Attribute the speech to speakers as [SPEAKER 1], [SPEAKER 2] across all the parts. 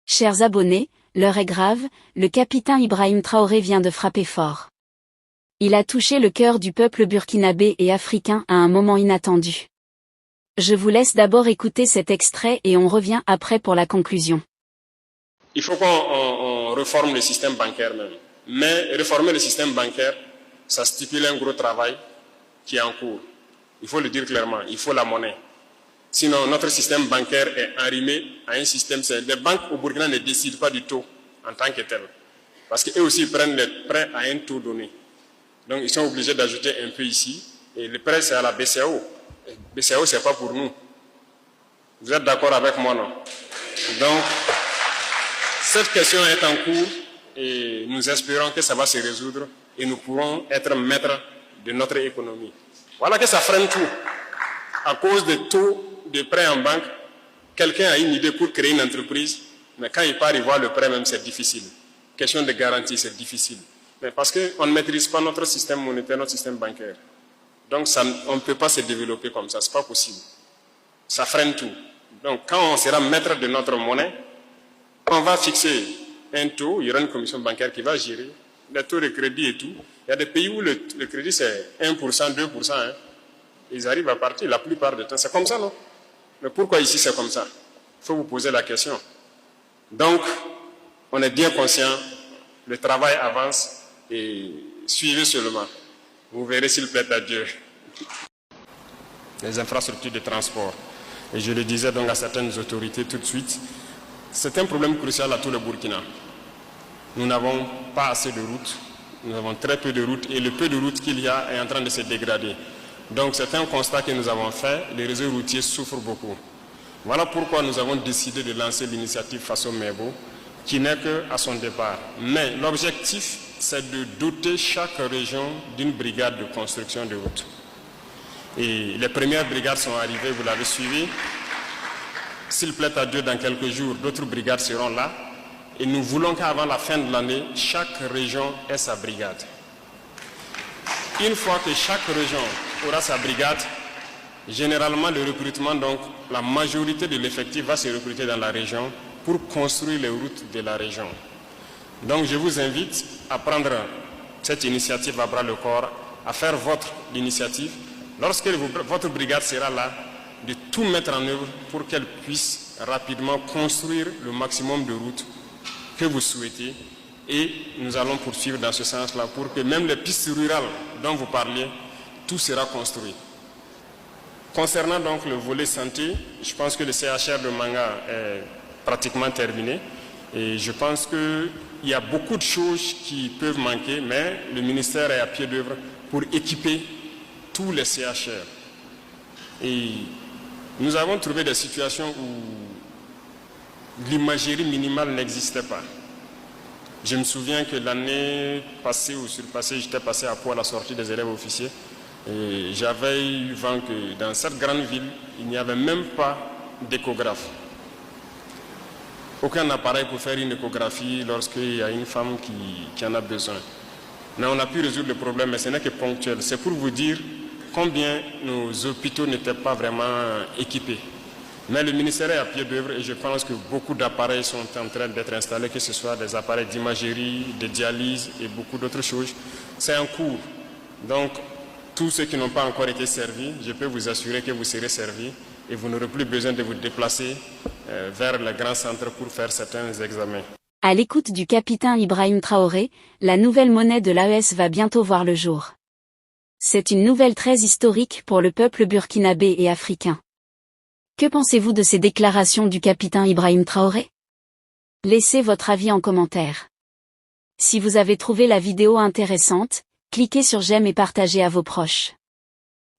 [SPEAKER 1] Chers abonnés, l'heure est grave, le capitaine Ibrahim Traoré vient de frapper fort. Il a touché le cœur du peuple burkinabé et africain à un moment inattendu. Je vous laisse d'abord écouter cet extrait et on revient après pour la conclusion.
[SPEAKER 2] Il faut qu'on réforme le système bancaire même. Mais réformer le système bancaire, ça stipule un gros travail qui est en cours. Il faut le dire clairement, il faut la monnaie. Sinon, notre système bancaire est arrimé à un système. Les banques au Burkina ne décident pas du taux en tant que tel. Parce qu'eux aussi prennent les prêts à un taux donné. Donc, ils sont obligés d'ajouter un peu ici. Et le prêt, c'est à la BCAO. BCAO, ce n'est pas pour nous. Vous êtes d'accord avec moi, non? Donc, cette question est en cours et nous espérons que ça va se résoudre et nous pourrons être maîtres de notre économie. Voilà que ça freine tout. À cause des taux de prêt en banque, quelqu'un a une idée pour créer une entreprise, mais quand il part y voir le prêt même, c'est difficile. Question de garantie, c'est difficile. Mais parce qu'on ne maîtrise pas notre système monétaire, notre système bancaire. Donc on ne peut pas se développer comme ça, ce n'est pas possible. Ça freine tout. Donc quand on sera maître de notre monnaie, on va fixer un taux, il y aura une commission bancaire qui va gérer les taux de crédit et tout. Il y a des pays où le crédit c'est 1%, 2%. Hein. Ils arrivent à partir la plupart du temps. C'est comme ça, non? Mais pourquoi ici c'est comme ça? Il faut vous poser la question. Donc, on est bien conscient, le travail avance et suivez seulement. Vous verrez s'il plaît à Dieu. Les infrastructures de transport. Et je le disais donc à certaines autorités tout de suite, c'est un problème crucial à tout le Burkina. Nous n'avons pas assez de routes, nous avons très peu de routes et le peu de routes qu'il y a est en train de se dégrader. Donc c'est un constat que nous avons fait, les réseaux routiers souffrent beaucoup. Voilà pourquoi nous avons décidé de lancer l'initiative Faso Mebo, qui n'est qu'à son départ. Mais l'objectif, c'est de doter chaque région d'une brigade de construction de routes. Et les premières brigades sont arrivées, vous l'avez suivi. S'il plaît à Dieu, dans quelques jours, d'autres brigades seront là. Et nous voulons qu'avant la fin de l'année, chaque région ait sa brigade. Une fois que chaque région aura sa brigade, généralement le recrutement, donc la majorité de l'effectif va se recruter dans la région pour construire les routes de la région. Donc je vous invite à prendre cette initiative à bras le corps, à faire votre initiative. Lorsque votre brigade sera là, de tout mettre en œuvre pour qu'elle puisse rapidement construire le maximum de routes que vous souhaitez. Et nous allons poursuivre dans ce sens-là pour que même les pistes rurales dont vous parliez, tout sera construit. Concernant donc le volet santé, je pense que le CHR de Manga est pratiquement terminé. Et je pense qu'il y a beaucoup de choses qui peuvent manquer, mais le ministère est à pied d'œuvre pour équiper tous les CHR. Et nous avons trouvé des situations où l'imagerie minimale n'existait pas. Je me souviens que l'année passée ou surpassée, j'étais passé à Pau à la sortie des élèves officiers et j'avais eu vent que dans cette grande ville, il n'y avait même pas d'échographe. Aucun appareil pour faire une échographie lorsqu'il y a une femme qui en a besoin. Mais on a pu résoudre le problème, mais ce n'est que ponctuel. C'est pour vous dire combien nos hôpitaux n'étaient pas vraiment équipés. Mais le ministère est à pied d'œuvre et je pense que beaucoup d'appareils sont en train d'être installés, que ce soit des appareils d'imagerie, de dialyse et beaucoup d'autres choses. C'est en cours. Donc, tous ceux qui n'ont pas encore été servis, je peux vous assurer que vous serez servis et vous n'aurez plus besoin de vous déplacer vers les grands centres pour faire certains examens.
[SPEAKER 1] À l'écoute du capitaine Ibrahim Traoré, la nouvelle monnaie de l'AES va bientôt voir le jour. C'est une nouvelle très historique pour le peuple burkinabé et africain. Que pensez-vous de ces déclarations du capitaine Ibrahim Traoré? Laissez votre avis en commentaire. Si vous avez trouvé la vidéo intéressante, cliquez sur j'aime et partagez à vos proches.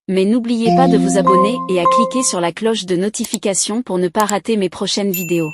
[SPEAKER 1] Mais n'oubliez pas de vous abonner et à cliquer sur la cloche de notification pour ne pas rater mes prochaines vidéos.